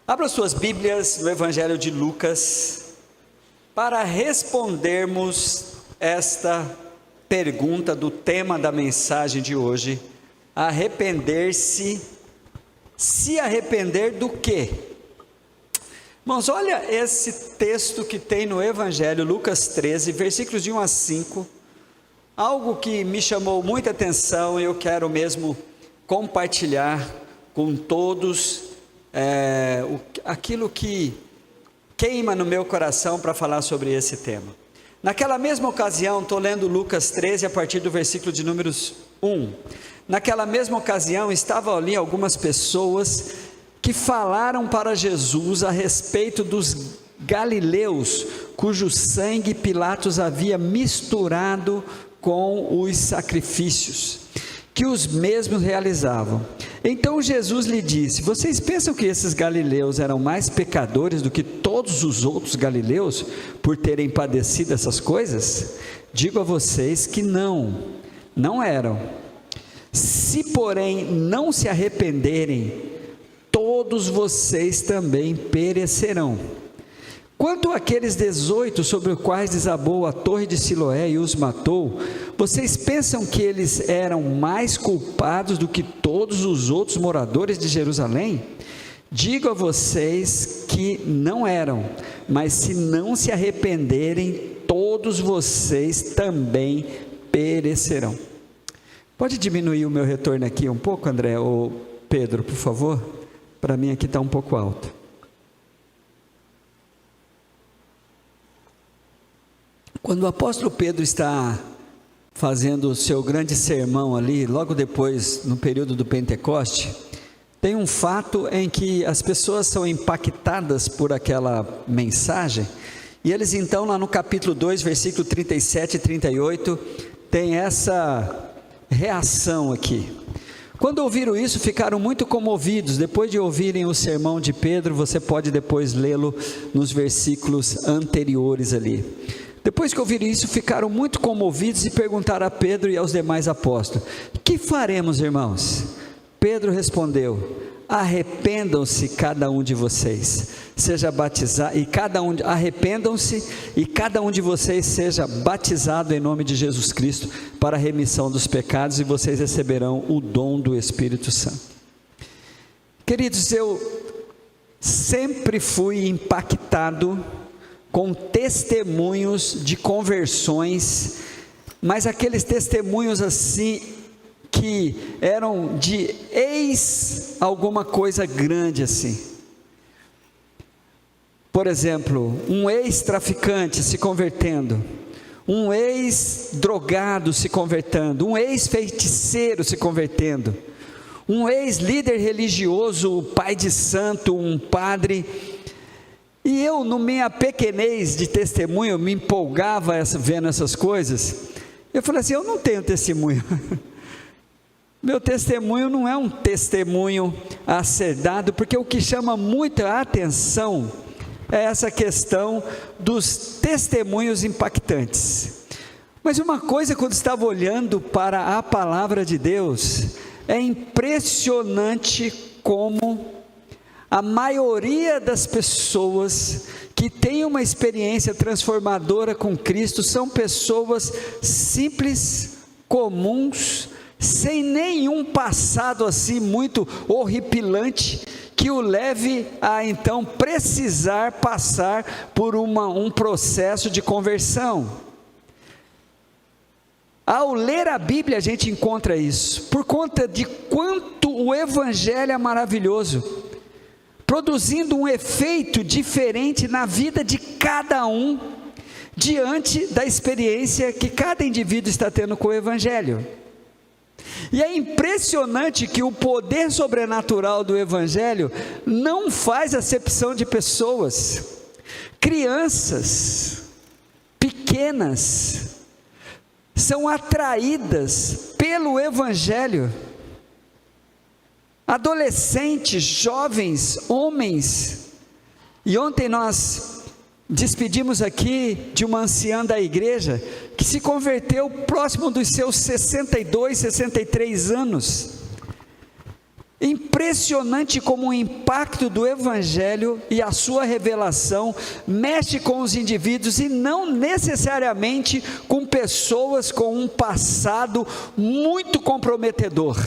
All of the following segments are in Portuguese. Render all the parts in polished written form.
Abra suas Bíblias no Evangelho de Lucas, para respondermos esta pergunta do tema da mensagem de hoje: arrepender-se, se arrepender do quê? Irmãos, olha esse texto que tem no Evangelho, Lucas 13, versículos de 1 a 5, algo que me chamou muita atenção e eu quero mesmo compartilhar com todos, aquilo que queima no meu coração para falar sobre esse tema. Naquela mesma ocasião, estou lendo Lucas 13 a partir do versículo de números 1, naquela mesma ocasião estavam ali algumas pessoas que falaram para Jesus a respeito dos galileus, cujo sangue Pilatos havia misturado com os sacrifícios que os mesmos realizavam. Então Jesus lhe disse: vocês pensam que esses galileus eram mais pecadores do que todos os outros galileus, por terem padecido essas coisas? Digo a vocês que não eram. Se porém não se arrependerem, todos vocês também perecerão. Quanto àqueles 18 sobre os quais desabou a torre de Siloé e os matou, vocês pensam que eles eram mais culpados do que todos os outros moradores de Jerusalém? Digo a vocês que não eram, mas se não se arrependerem, todos vocês também perecerão. Pode diminuir o meu retorno aqui um pouco, André, ou Pedro, por favor? Para mim aqui está um pouco alto. Quando o apóstolo Pedro está fazendo o seu grande sermão ali, logo depois, no período do Pentecoste, tem um fato em que as pessoas são impactadas por aquela mensagem, e eles então lá no capítulo 2, versículo 37 e 38, tem essa reação aqui. Quando ouviram isso, ficaram muito comovidos. Depois de ouvirem o sermão de Pedro, você pode depois lê-lo nos versículos anteriores ali. Depois que ouviram isso, ficaram muito comovidos e perguntaram a Pedro e aos demais apóstolos: que faremos, irmãos? Pedro respondeu: arrependam-se cada um de vocês, seja batizado, arrependam-se e cada um de vocês seja batizado em nome de Jesus Cristo para a remissão dos pecados, e vocês receberão o dom do Espírito Santo. Queridos, eu sempre fui impactado com testemunhos de conversões, mas aqueles testemunhos assim, que eram de alguma coisa grande assim. Por exemplo, um ex-traficante se convertendo, um ex-drogado se convertendo, um ex-feiticeiro se convertendo, um ex-líder religioso, pai de santo, um padre. E eu, no minha pequenez de testemunho, me empolgava vendo essas coisas. Eu falei assim: eu não tenho testemunho. Meu testemunho não é um testemunho a ser dado, porque o que chama muita atenção é essa questão dos testemunhos impactantes. Mas uma coisa, quando estava olhando para a palavra de Deus, é impressionante como a maioria das pessoas que tem uma experiência transformadora com Cristo são pessoas simples, comuns, sem nenhum passado assim muito horripilante, que o leve a então precisar passar por um processo de conversão. Ao ler a Bíblia a gente encontra isso, por conta de quanto o Evangelho é maravilhoso, produzindo um efeito diferente na vida de cada um, diante da experiência que cada indivíduo está tendo com o Evangelho. E é impressionante que o poder sobrenatural do Evangelho não faz acepção de pessoas. Crianças pequenas são atraídas pelo Evangelho. Adolescentes, jovens, homens. E ontem nós despedimos aqui de uma anciã da igreja que se converteu próximo dos seus 62, 63 anos. Impressionante como o impacto do Evangelho e a sua revelação mexe com os indivíduos e não necessariamente com pessoas com um passado muito comprometedor.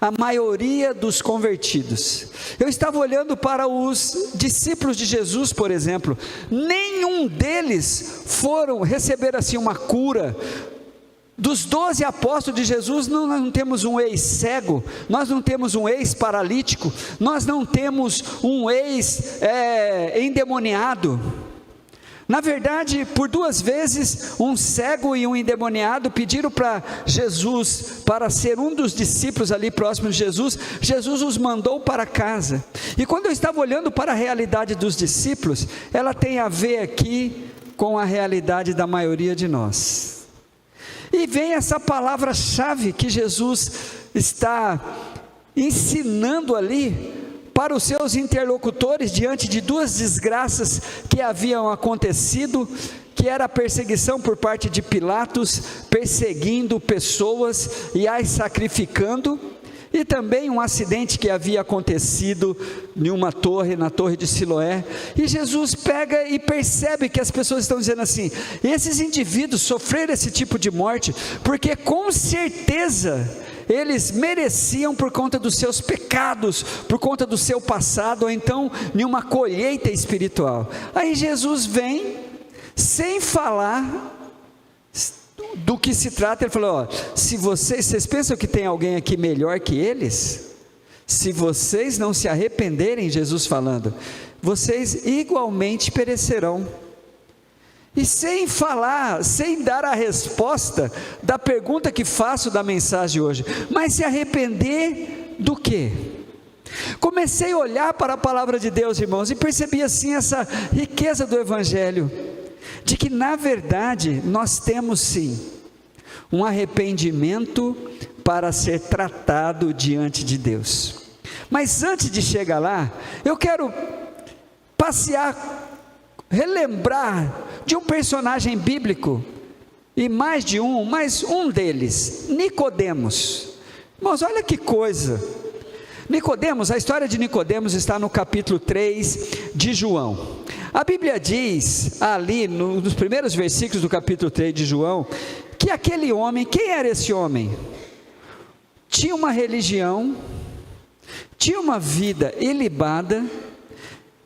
A maioria dos convertidos. Eu estava olhando para os discípulos de Jesus, por exemplo, nenhum deles receber assim uma cura. Dos 12 apóstolos de Jesus, nós não temos um ex-cego, nós não temos um ex-paralítico, nós não temos um ex-endemoniado. Na verdade, por 2 vezes, um cego e um endemoniado pediram para Jesus, para ser um dos discípulos ali próximos de Jesus, Jesus os mandou para casa. E quando eu estava olhando para a realidade dos discípulos, ela tem a ver aqui com a realidade da maioria de nós. E vem essa palavra-chave que Jesus está ensinando ali para os seus interlocutores diante de 2 desgraças que haviam acontecido, que era a perseguição por parte de Pilatos, perseguindo pessoas e as sacrificando, e também um acidente que havia acontecido em uma torre, na torre de Siloé, e Jesus pega e percebe que as pessoas estão dizendo assim, esses indivíduos sofreram esse tipo de morte, porque com certeza eles mereciam por conta dos seus pecados, por conta do seu passado, ou então em uma colheita espiritual. Aí Jesus vem, sem falar do que se trata, ele falou, se vocês pensam que tem alguém aqui melhor que eles? Se vocês não se arrependerem, Jesus falando, vocês igualmente perecerão. E sem falar, sem dar a resposta da pergunta que faço da mensagem hoje, mas se arrepender do quê? Comecei a olhar para a palavra de Deus, irmãos, e percebi assim essa riqueza do Evangelho, de que na verdade nós temos sim, um arrependimento para ser tratado diante de Deus. Mas antes de chegar lá, eu quero relembrar de um personagem bíblico, e mais de um, mas um deles, Nicodemos. Irmãos, olha que coisa, Nicodemos, a história de Nicodemos está no capítulo 3 de João. A Bíblia diz, ali nos primeiros versículos do capítulo 3 de João, que aquele homem, quem era esse homem? Tinha uma religião, tinha uma vida ilibada,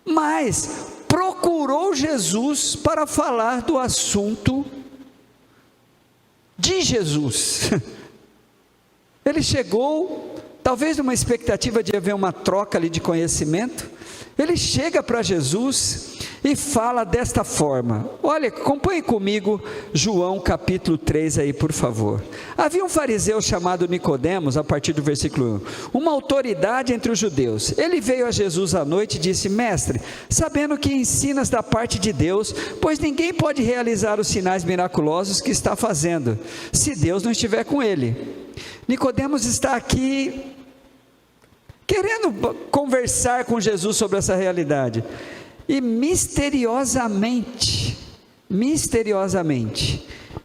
mas procurou Jesus para falar do assunto de Jesus. Ele chegou, talvez numa expectativa de haver uma troca ali de conhecimento, ele chega para Jesus e fala desta forma, olha, acompanhe comigo João capítulo 3 aí por favor. Havia um fariseu chamado Nicodemos, a partir do versículo 1, uma autoridade entre os judeus. Ele veio a Jesus à noite e disse, mestre, sabendo que ensinas da parte de Deus, pois ninguém pode realizar os sinais miraculosos que está fazendo, se Deus não estiver com ele. Nicodemos está aqui querendo conversar com Jesus sobre essa realidade, e misteriosamente,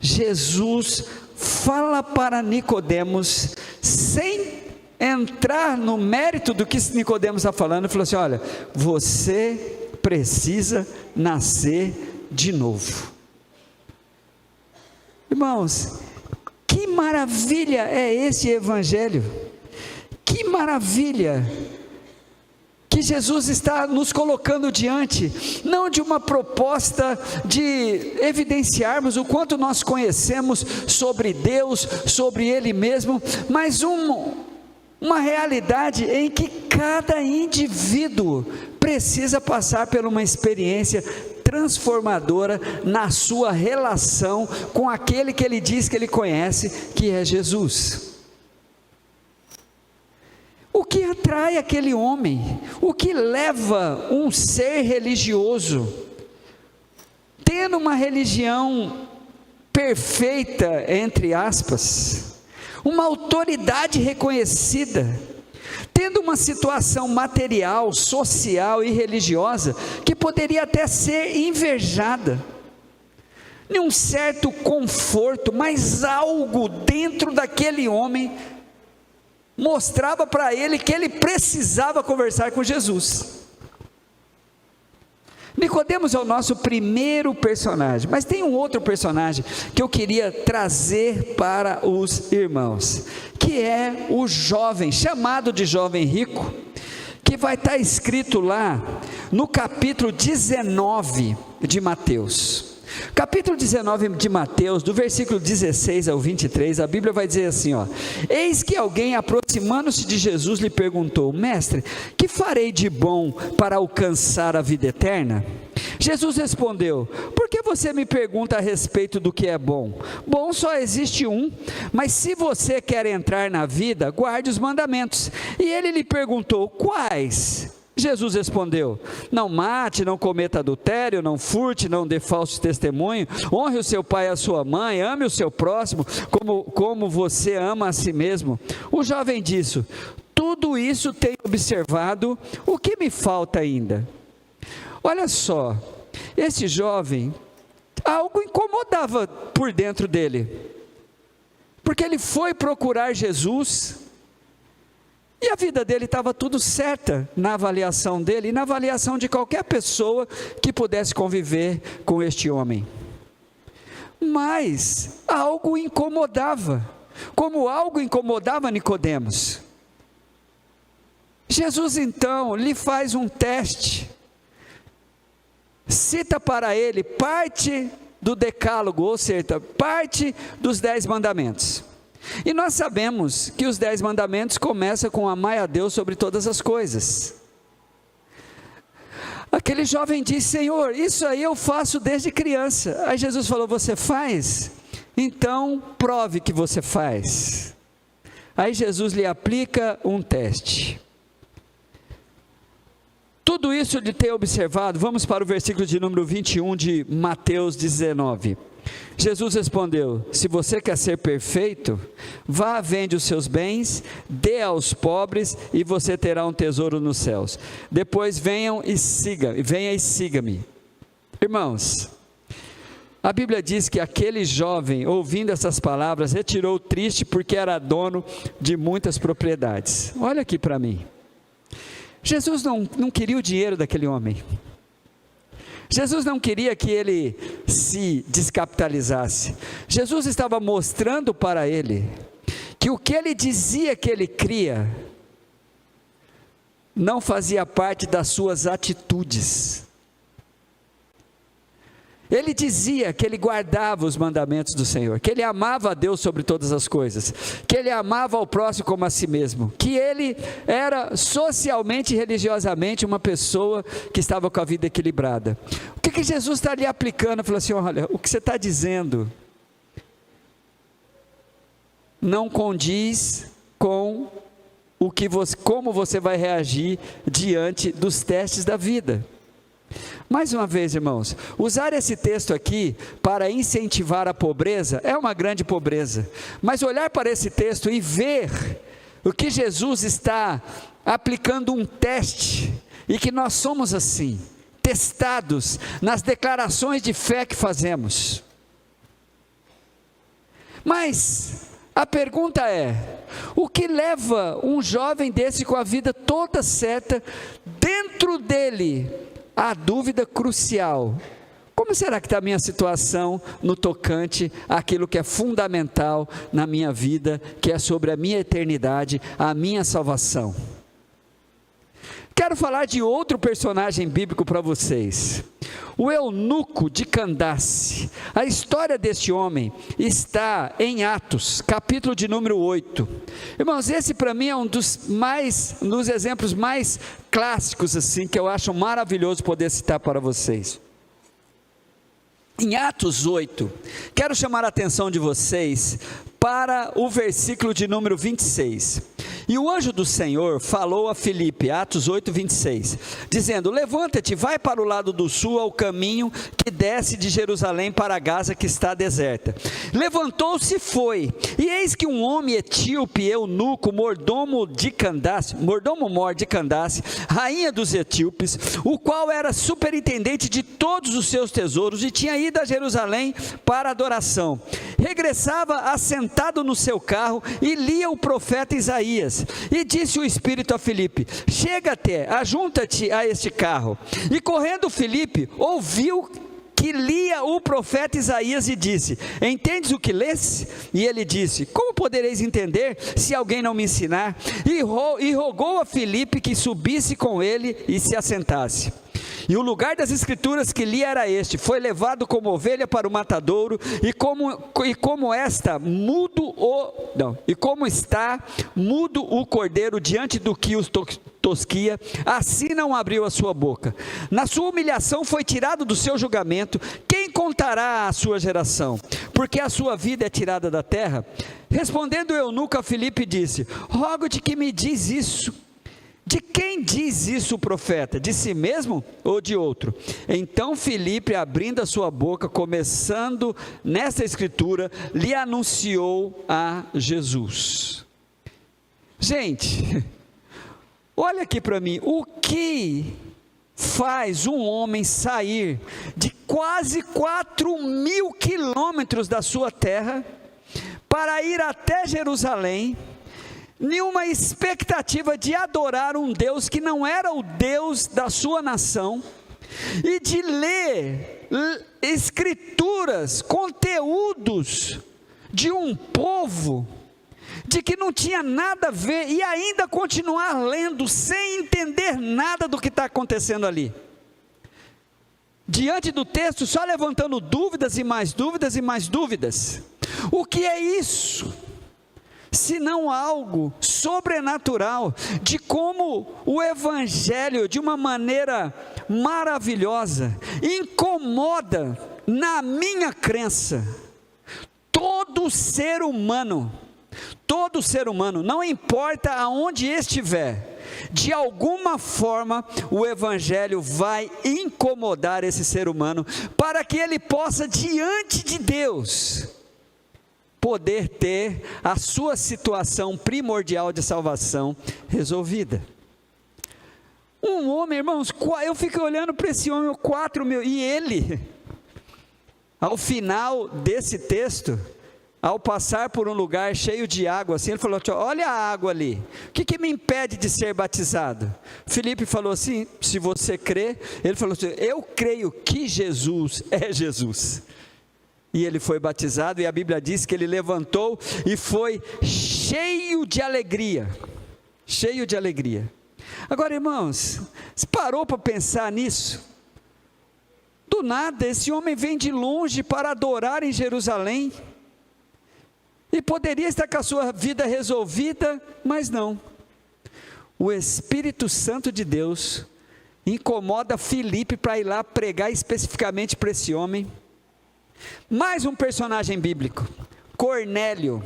Jesus fala para Nicodemos, sem entrar no mérito do que Nicodemos está falando, falou assim, olha, você precisa nascer de novo. Irmãos, que maravilha é esse Evangelho, que maravilha, que Jesus está nos colocando diante, não de uma proposta de evidenciarmos o quanto nós conhecemos sobre Deus, sobre Ele mesmo, mas uma realidade em que cada indivíduo precisa passar por uma experiência transformadora na sua relação com aquele que ele diz que ele conhece, que é Jesus. O que atrai aquele homem? O que leva um ser religioso, tendo uma religião perfeita, entre aspas, uma autoridade reconhecida, tendo uma situação material, social e religiosa, que poderia até ser invejada, em um certo conforto, mas algo dentro daquele homem mostrava para ele que ele precisava conversar com Jesus. Nicodemos é o nosso primeiro personagem, mas tem um outro personagem que eu queria trazer para os irmãos, que é o jovem, chamado de jovem rico, que vai estar escrito lá no capítulo 19 de Mateus. Capítulo 19 de Mateus, do versículo 16 ao 23, a Bíblia vai dizer assim, ó: eis que alguém, aproximando-se de Jesus, lhe perguntou: mestre, que farei de bom para alcançar a vida eterna? Jesus respondeu: por que você me pergunta a respeito do que é bom? Bom só existe um, mas se você quer entrar na vida, guarde os mandamentos. E ele lhe perguntou: quais? Jesus respondeu: não mate, não cometa adultério, não furte, não dê falso testemunho, honre o seu pai e a sua mãe, ame o seu próximo como você ama a si mesmo. O jovem disse: tudo isso tenho observado, o que me falta ainda? Olha só, esse jovem, algo incomodava por dentro dele, porque ele foi procurar Jesus, e a vida dele estava tudo certa na avaliação dele, e na avaliação de qualquer pessoa que pudesse conviver com este homem. Mas algo incomodava, como algo incomodava Nicodemos. Jesus então lhe faz um teste, cita para ele parte do decálogo, ou seja, parte dos 10 mandamentos. E nós sabemos que os 10 mandamentos começam com amar a Deus sobre todas as coisas. Aquele jovem disse: Senhor, isso aí eu faço desde criança. Aí Jesus falou: você faz? Então prove que você faz. Aí Jesus lhe aplica um teste. Tudo isso de ter observado, vamos para o versículo de número 21 de Mateus 19. Jesus respondeu: se você quer ser perfeito, vá, vende os seus bens, dê aos pobres, e você terá um tesouro nos céus. Depois venha e siga-me. Irmãos, a Bíblia diz que aquele jovem, ouvindo essas palavras, retirou triste, porque era dono de muitas propriedades. Olha aqui para mim. Jesus não queria o dinheiro daquele homem. Jesus não queria que ele se descapitalizasse. Jesus estava mostrando para ele que o que ele dizia que ele cria não fazia parte das suas atitudes. Ele dizia que ele guardava os mandamentos do Senhor, que ele amava a Deus sobre todas as coisas, que ele amava ao próximo como a si mesmo, que ele era socialmente e religiosamente uma pessoa que estava com a vida equilibrada. O que Jesus está ali aplicando? Falou assim: olha, o que você está dizendo não condiz com como você vai reagir diante dos testes da vida. Mais uma vez, irmãos, usar esse texto aqui para incentivar a pobreza é uma grande pobreza, mas olhar para esse texto e ver o que Jesus está aplicando um teste, e que nós somos assim, testados nas declarações de fé que fazemos. Mas a pergunta é: o que leva um jovem desse com a vida toda certa, dentro dele a dúvida crucial: como será que está a minha situação no tocante àquilo que é fundamental na minha vida, que é sobre a minha eternidade, a minha salvação? Quero falar de outro personagem bíblico para vocês, o eunuco de Candace. A história deste homem está em Atos, capítulo de número 8. Irmãos, esse para mim é um dos exemplos mais clássicos, assim, que eu acho maravilhoso poder citar para vocês. Em Atos 8, quero chamar a atenção de vocês para o versículo de número 26. E o anjo do Senhor falou a Filipe, Atos 8, 26, dizendo: levanta-te, vai para o lado do sul, ao caminho que desce de Jerusalém para Gaza, que está deserta. Levantou-se e foi, e eis que um homem etíope, eunuco, mordomo mor de Candace, rainha dos etíopes, o qual era superintendente de todos os seus tesouros, e tinha ido a Jerusalém para adoração, regressava assentado no seu carro, e lia o profeta Isaías. dias. E disse o Espírito a Filipe: chega-te, ajunta-te a este carro. E correndo Filipe, ouviu que lia o profeta Isaías e disse: entendes o que lês? E ele disse: como podereis entender se alguém não me ensinar? E rogou a Filipe que subisse com ele e se assentasse. E o lugar das escrituras que li era este: foi levado como ovelha para o matadouro, e como está mudo o cordeiro diante do que os tosquia, assim não abriu a sua boca. Na sua humilhação foi tirado do seu julgamento. Quem contará a sua geração? Porque a sua vida é tirada da terra. Respondendo o eunuco a Filipe, disse: rogo-te que me diz isso. De quem diz isso o profeta? De si mesmo ou de outro? Então Filipe, abrindo a sua boca, começando nesta escritura, lhe anunciou a Jesus. Gente, olha aqui para mim, o que faz um homem sair de quase 4.000 quilômetros da sua terra para ir até Jerusalém, nenhuma expectativa de adorar um Deus que não era o Deus da sua nação, e de ler escrituras, conteúdos de um povo de que não tinha nada a ver, e ainda continuar lendo sem entender nada do que está acontecendo ali, diante do texto só levantando dúvidas e mais dúvidas e mais dúvidas. O que é isso? Senão algo sobrenatural, de como o Evangelho, de uma maneira maravilhosa, incomoda, na minha crença, todo ser humano, não importa aonde estiver, de alguma forma o Evangelho vai incomodar esse ser humano, para que ele possa, diante de Deus, poder ter a sua situação primordial de salvação resolvida. Um homem, irmãos, eu fico olhando para esse homem, 4.000, e ele, ao final desse texto, ao passar por um lugar cheio de água, assim, ele falou: olha a água ali, o que me impede de ser batizado? Filipe falou assim: se você crê, ele falou assim: eu creio que Jesus é Jesus. E ele foi batizado, e a Bíblia diz que ele levantou e foi cheio de alegria. Agora, irmãos, você parou para pensar nisso? Do nada, esse homem vem de longe para adorar em Jerusalém, e poderia estar com a sua vida resolvida, mas não. O Espírito Santo de Deus incomoda Filipe para ir lá pregar especificamente para esse homem. Mais um personagem bíblico, Cornélio,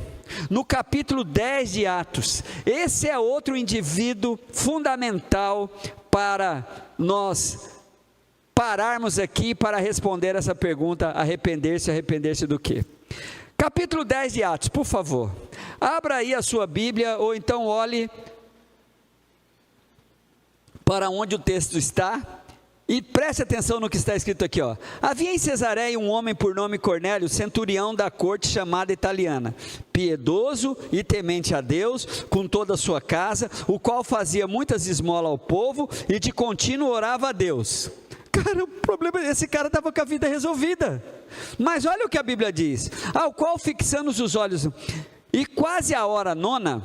no capítulo 10 de Atos. Esse é outro indivíduo fundamental para nós pararmos aqui para responder essa pergunta: arrepender-se do quê? Capítulo 10 de Atos, por favor, abra aí a sua Bíblia, ou então olhe para onde o texto está, e preste atenção no que está escrito aqui, ó. Havia em Cesareia um homem por nome Cornélio, centurião da corte chamada italiana, piedoso e temente a Deus, com toda a sua casa, o qual fazia muitas esmolas ao povo, e de contínuo orava a Deus. Cara, o problema é esse cara estava com a vida resolvida, mas olha o que a Bíblia diz: ao qual fixando os olhos, e quase a hora 9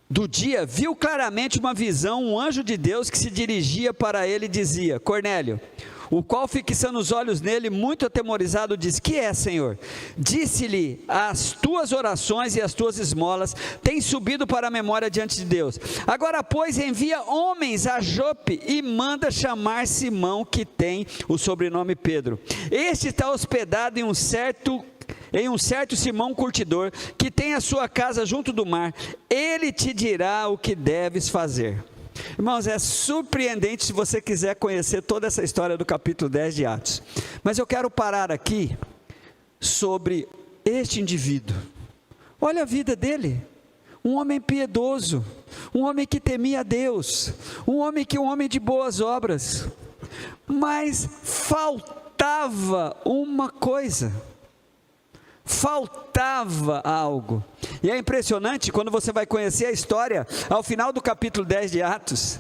do dia, viu claramente uma visão, um anjo de Deus que se dirigia para ele e dizia: Cornélio. O qual, fixando os olhos nele, muito atemorizado, disse: que é, Senhor? Disse-lhe: as tuas orações e as tuas esmolas têm subido para a memória diante de Deus. Agora, pois, envia homens a Jope e manda chamar Simão, que tem o sobrenome Pedro. Este está hospedado em um certo Simão curtidor, que tem a sua casa junto do mar. Ele te dirá o que deves fazer. Irmãos, é surpreendente se você quiser conhecer toda essa história do capítulo 10 de Atos, mas eu quero parar aqui sobre este indivíduo. Olha a vida dele, um homem piedoso, um homem que temia a Deus, um homem de boas obras, mas faltava uma coisa, faltava algo. E é impressionante quando você vai conhecer a história, ao final do capítulo 10 de Atos,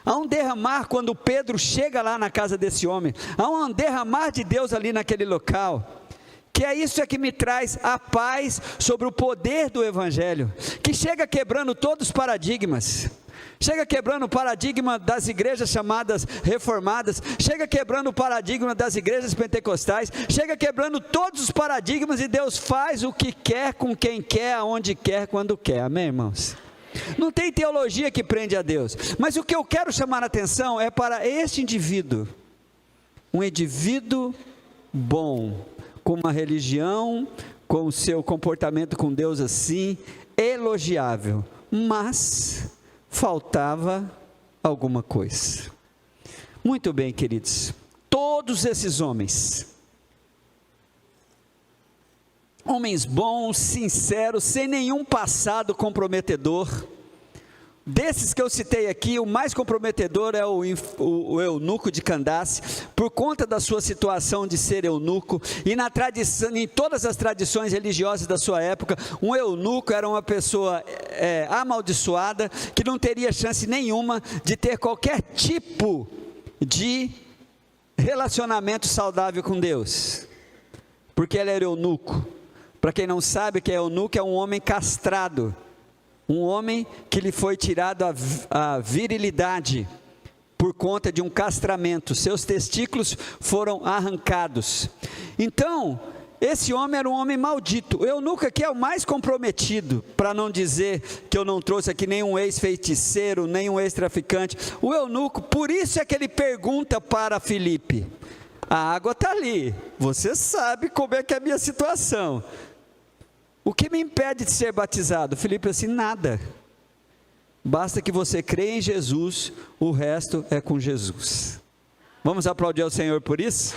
há um derramar quando Pedro chega lá na casa desse homem, há um derramar de Deus ali naquele local, que é isso que me traz a paz sobre o poder do Evangelho, que chega quebrando todos os paradigmas, chega quebrando o paradigma das igrejas chamadas reformadas, chega quebrando o paradigma das igrejas pentecostais, chega quebrando todos os paradigmas, e Deus faz o que quer, com quem quer, aonde quer, quando quer, amém, irmãos? Não tem teologia que prende a Deus, mas o que eu quero chamar a atenção é para este indivíduo, um indivíduo bom, com uma religião, com o seu comportamento com Deus assim, elogiável, mas faltava alguma coisa. Muito bem, queridos, todos esses homens bons, sinceros, sem nenhum passado comprometedor, desses que eu citei aqui, o mais comprometedor é o eunuco de Candace, por conta da sua situação de ser eunuco, e na tradição, em todas as tradições religiosas da sua época, um eunuco era uma pessoa amaldiçoada, que não teria chance nenhuma de ter qualquer tipo de relacionamento saudável com Deus, porque ele era eunuco. Para quem não sabe o que é eunuco, é um homem castrado, um homem que lhe foi tirado a virilidade por conta de um castramento, seus testículos foram arrancados. Então, esse homem era um homem maldito. O eunuco aqui é o mais comprometido, para não dizer que eu não trouxe aqui nenhum ex-feiticeiro, nenhum ex-traficante. O eunuco, por isso é que ele pergunta para Filipe: a água está ali, você sabe como é que é a minha situação, o que me impede de ser batizado? Filipe assim: nada, basta que você creia em Jesus, o resto é com Jesus. Vamos aplaudir ao Senhor por isso?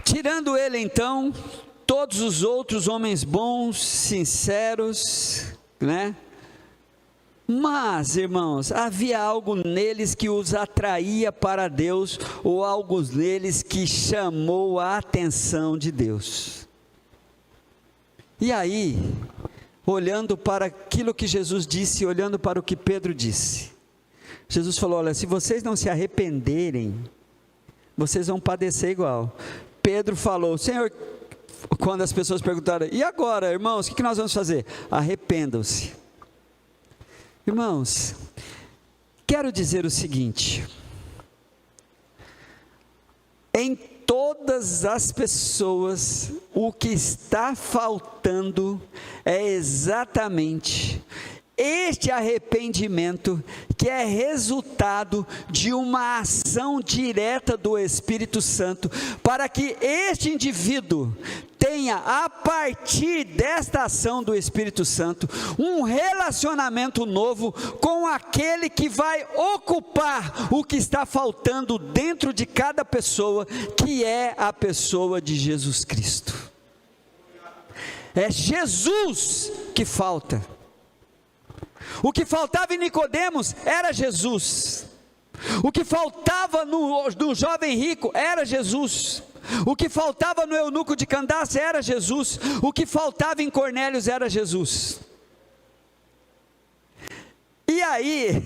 Tirando ele então, todos os outros homens bons, sinceros, né? Mas, irmãos, havia algo neles que os atraía para Deus, ou algo neles que chamou a atenção de Deus. E aí, olhando para aquilo que Jesus disse, olhando para o que Pedro disse, Jesus falou: olha, se vocês não se arrependerem, vocês vão padecer igual. Pedro falou: Senhor, quando as pessoas perguntaram: e agora, irmãos, o que nós vamos fazer? Arrependam-se. Irmãos, quero dizer o seguinte: em todas as pessoas, o que está faltando é exatamente este arrependimento, que é resultado de uma ação direta do Espírito Santo, para que este indivíduo tenha, a partir desta ação do Espírito Santo, um relacionamento novo com aquele que vai ocupar o que está faltando dentro de cada pessoa, que é a pessoa de Jesus Cristo. É Jesus que falta. O que faltava em Nicodemos era Jesus. O que faltava no jovem rico era Jesus. O que faltava no eunuco de Candace era Jesus. O que faltava em Cornélios era Jesus. E aí,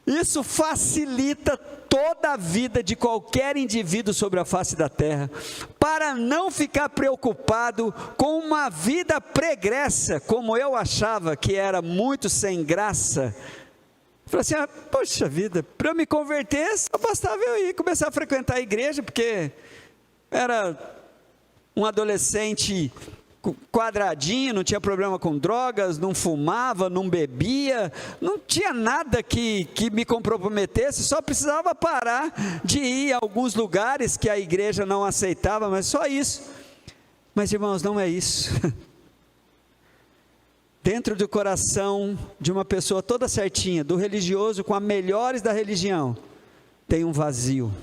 isso facilita toda a vida de qualquer indivíduo sobre a face da terra, para não ficar preocupado com uma vida pregressa, como eu achava que era muito sem graça. Falei assim: poxa vida, para eu me converter, só bastava eu ir começar a frequentar a igreja, porque era um adolescente quadradinho, não tinha problema com drogas, não fumava, não bebia, não tinha nada que me comprometesse, só precisava parar de ir a alguns lugares que a igreja não aceitava, mas só isso. Mas, irmãos, não é isso. Dentro do coração de uma pessoa toda certinha, do religioso com as melhores da religião, tem um vazio.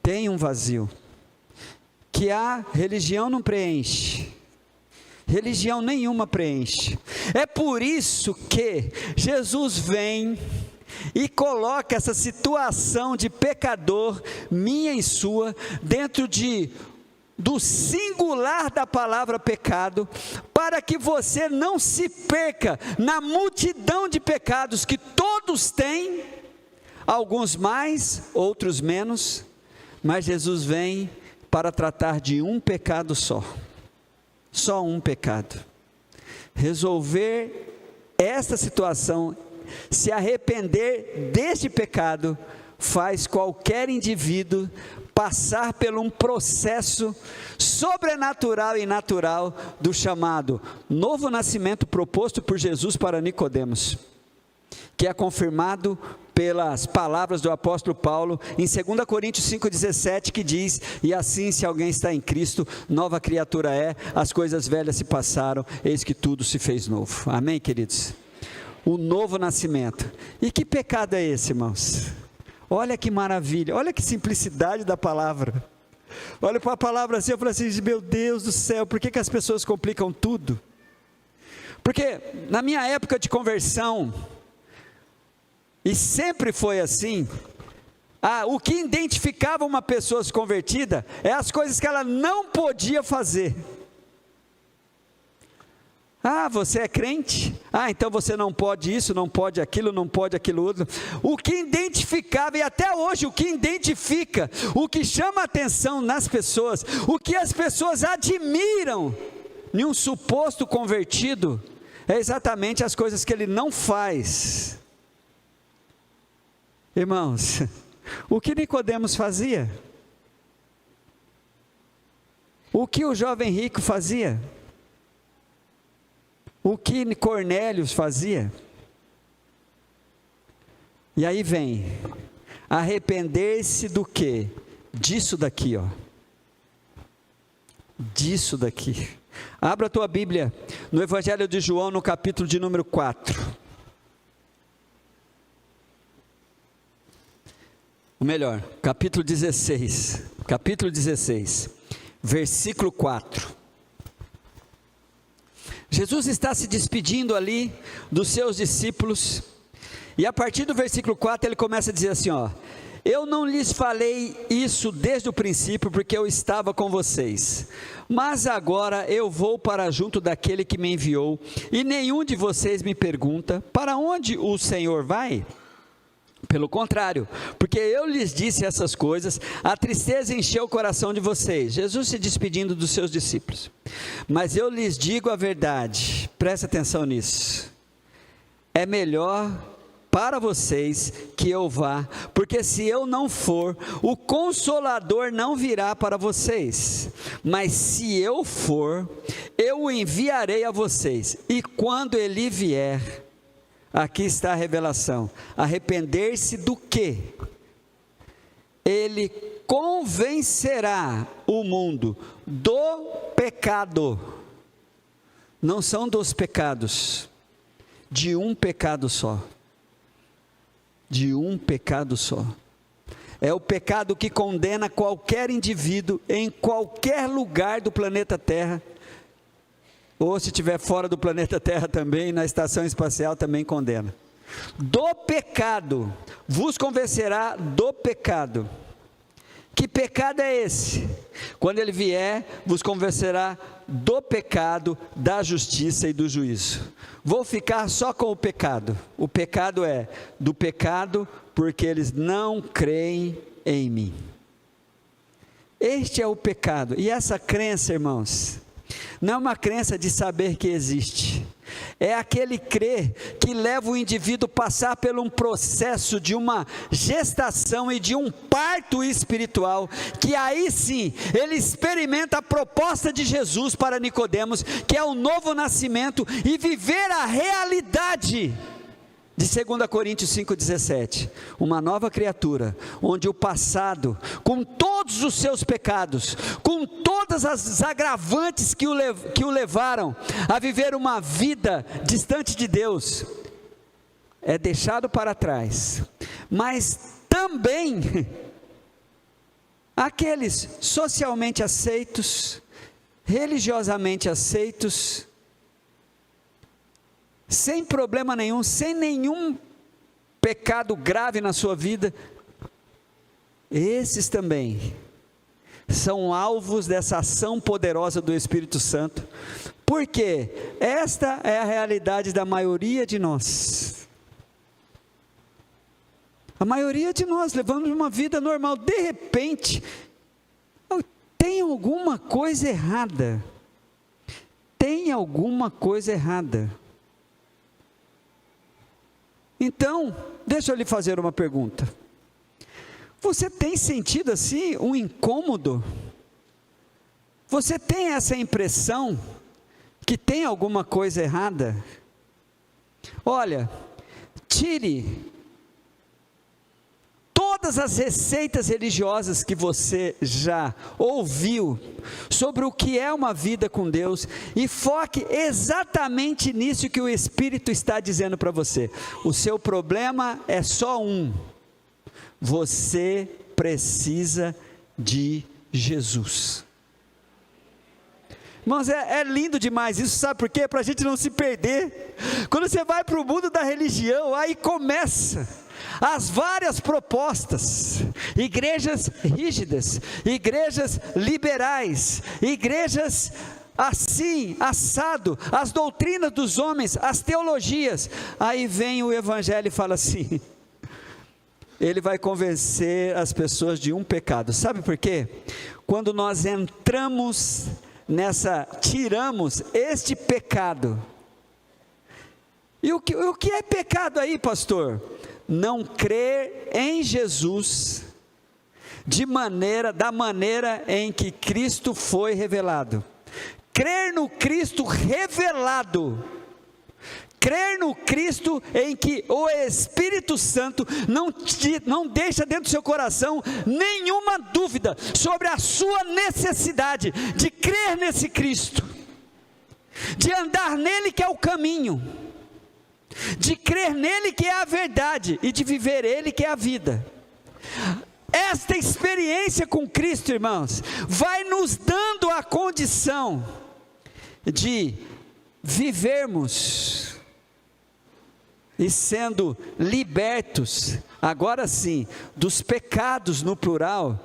Tem um vazio que a religião não preenche, religião nenhuma preenche. É por isso que Jesus vem e coloca essa situação de pecador, minha e sua, dentro do singular da palavra pecado, para que você não se perca na multidão de pecados que todos têm, alguns mais, outros menos, mas Jesus vem para tratar de um pecado só um pecado, resolver esta situação, se arrepender deste pecado, faz qualquer indivíduo passar por um processo sobrenatural e natural do chamado novo nascimento proposto por Jesus para Nicodemos, que é confirmado pelas palavras do apóstolo Paulo em 2 Coríntios 5,17, que diz: e assim, se alguém está em Cristo, nova criatura é, as coisas velhas se passaram, eis que tudo se fez novo. Amém, queridos? O novo nascimento. E que pecado é esse, irmãos? Olha que maravilha, olha que simplicidade da palavra. Olha para a palavra assim, eu falo assim: meu Deus do céu, por que as pessoas complicam tudo? Porque na minha época de conversão, e sempre foi assim, o que identificava uma pessoa convertida é as coisas que ela não podia fazer. Você é crente? Então você não pode isso, não pode aquilo, não pode aquilo outro. O que identificava, e até hoje o que identifica, o que chama a atenção nas pessoas, o que as pessoas admiram em um suposto convertido, é exatamente as coisas que ele não faz. Irmãos, o que Nicodemos fazia? O que o jovem rico fazia? O que Cornélio fazia? E aí vem, arrepender-se do quê? Disso daqui, disso daqui. Abra a tua Bíblia, no Evangelho de João, no capítulo de número 4. Ou melhor, capítulo 16, versículo 4. Jesus está se despedindo ali dos seus discípulos, e a partir do versículo 4 ele começa a dizer assim: eu não lhes falei isso desde o princípio, porque eu estava com vocês, mas agora eu vou para junto daquele que me enviou, e nenhum de vocês me pergunta: para onde o Senhor vai? Pelo contrário, porque eu lhes disse essas coisas, a tristeza encheu o coração de vocês. Jesus se despedindo dos seus discípulos. Mas eu lhes digo a verdade, presta atenção nisso, é melhor para vocês que eu vá, porque se eu não for, o Consolador não virá para vocês, mas se eu for, eu o enviarei a vocês, e quando ele vier, aqui está a revelação, arrepender-se do quê? Ele convencerá o mundo do pecado, não são dos pecados, de um pecado só, é o pecado que condena qualquer indivíduo, em qualquer lugar do planeta Terra, ou se estiver fora do planeta Terra também, na estação espacial também condena. Do pecado, vos convencerá do pecado. Que pecado é esse? Quando ele vier, vos convencerá do pecado, da justiça e do juízo. Vou ficar só com o pecado. O pecado é do pecado, porque eles não creem em mim. Este é o pecado. E essa crença, irmãos, não é uma crença de saber que existe, é aquele crer que leva o indivíduo a passar por um processo de uma gestação e de um parto espiritual, que aí sim, ele experimenta a proposta de Jesus para Nicodemos, que é o novo nascimento, e viver a realidade de 2 Coríntios 5,17, uma nova criatura, onde o passado, com todos os seus pecados, com todas as agravantes que o levaram a viver uma vida distante de Deus, é deixado para trás, mas também aqueles socialmente aceitos, religiosamente aceitos, sem problema nenhum, sem nenhum pecado grave na sua vida, esses também são alvos dessa ação poderosa do Espírito Santo, porque esta é a realidade da maioria de nós. A maioria de nós levamos uma vida normal, de repente, tem alguma coisa errada. Tem alguma coisa errada. Então, deixa eu lhe fazer uma pergunta. Você tem sentido assim um incômodo? Você tem essa impressão que tem alguma coisa errada? Olha, tire todas as receitas religiosas que você já ouviu sobre o que é uma vida com Deus e foque exatamente nisso que o Espírito está dizendo para você. O seu problema é só um: você precisa de Jesus. Irmãos, é lindo demais isso, sabe por quê? Para a gente não se perder. Quando você vai para o mundo da religião, aí começa as várias propostas, igrejas rígidas, igrejas liberais, igrejas assim, assado, as doutrinas dos homens, as teologias. Aí vem o Evangelho e fala assim, ele vai convencer as pessoas de um pecado. Sabe por quê? Quando nós entramos tiramos este pecado. E o que é pecado aí, pastor? Não crer em Jesus da maneira em que Cristo foi revelado. Crer no Cristo revelado. Crer no Cristo em que o Espírito Santo não deixa dentro do seu coração nenhuma dúvida sobre a sua necessidade de crer nesse Cristo, de andar nele que é o caminho, de crer nele que é a verdade e de viver ele que é a vida. Esta experiência com Cristo, irmãos, vai nos dando a condição de vivermos e sendo libertos, agora sim, dos pecados no plural,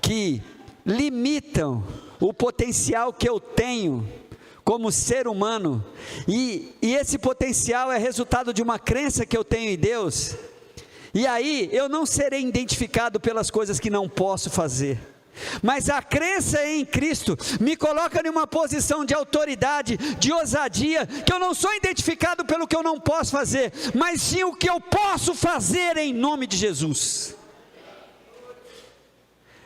que limitam o potencial que eu tenho como ser humano, e esse potencial é resultado de uma crença que eu tenho em Deus, e aí eu não serei identificado pelas coisas que não posso fazer, mas a crença em Cristo me coloca em uma posição de autoridade, de ousadia, que eu não sou identificado pelo que eu não posso fazer, mas sim o que eu posso fazer em nome de Jesus.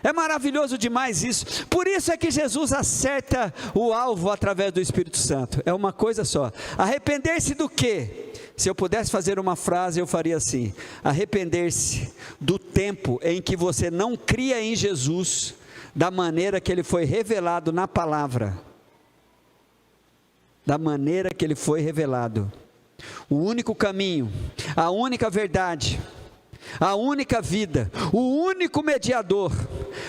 É maravilhoso demais isso. Por isso é que Jesus acerta o alvo através do Espírito Santo. É uma coisa só. Arrepender-se do quê? Se eu pudesse fazer uma frase, eu faria assim: arrepender-se do tempo em que você não cria em Jesus da maneira que ele foi revelado na palavra. Da maneira que ele foi revelado. O único caminho, a única verdade, a única vida, o único mediador,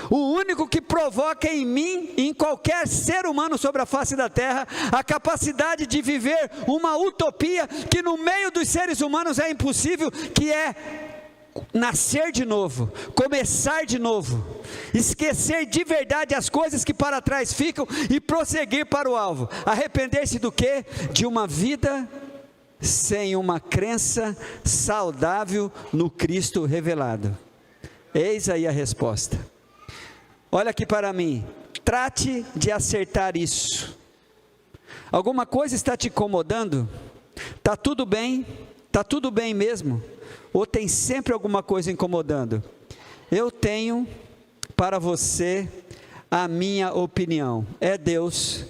o único que provoca em mim e em qualquer ser humano sobre a face da terra a capacidade de viver uma utopia que no meio dos seres humanos é impossível, que é nascer de novo, começar de novo, esquecer de verdade as coisas que para trás ficam e prosseguir para o alvo. Arrepender-se do quê? De uma vida sem uma crença saudável no Cristo revelado. Eis aí a resposta. Olha aqui para mim, trate de acertar isso. Alguma coisa está te incomodando? Está tudo bem? Está tudo bem mesmo? Ou tem sempre alguma coisa incomodando? Eu tenho para você a minha opinião. É Deus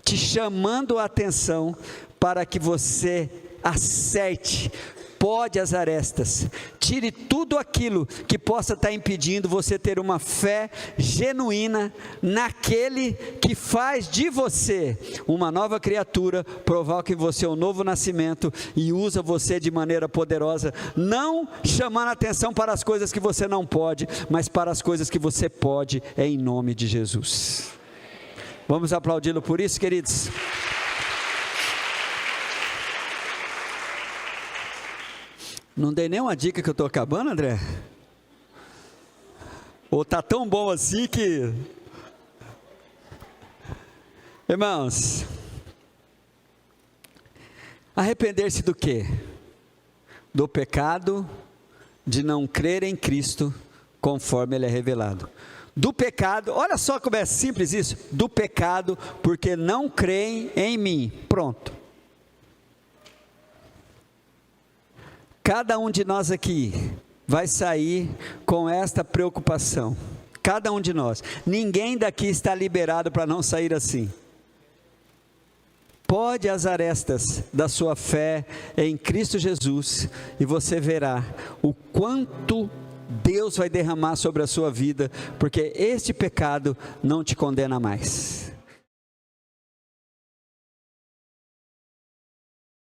te chamando a atenção para que você acerte, pode as arestas, tire tudo aquilo que possa estar impedindo você ter uma fé genuína naquele que faz de você uma nova criatura, provoca em você um novo nascimento e usa você de maneira poderosa, não chamando atenção para as coisas que você não pode, mas para as coisas que você pode, em nome de Jesus. Vamos aplaudi-lo por isso, queridos? Não dei nenhuma dica que eu estou acabando, André? Ou está tão bom assim que... Irmãos, arrepender-se do quê? Do pecado de não crer em Cristo conforme Ele é revelado. Do pecado, olha só como é simples isso, do pecado porque não creem em mim, pronto. Cada um de nós aqui vai sair com esta preocupação, cada um de nós, ninguém daqui está liberado para não sair assim. Pode as arestas da sua fé em Cristo Jesus, e você verá o quanto Deus vai derramar sobre a sua vida, porque este pecado não te condena mais.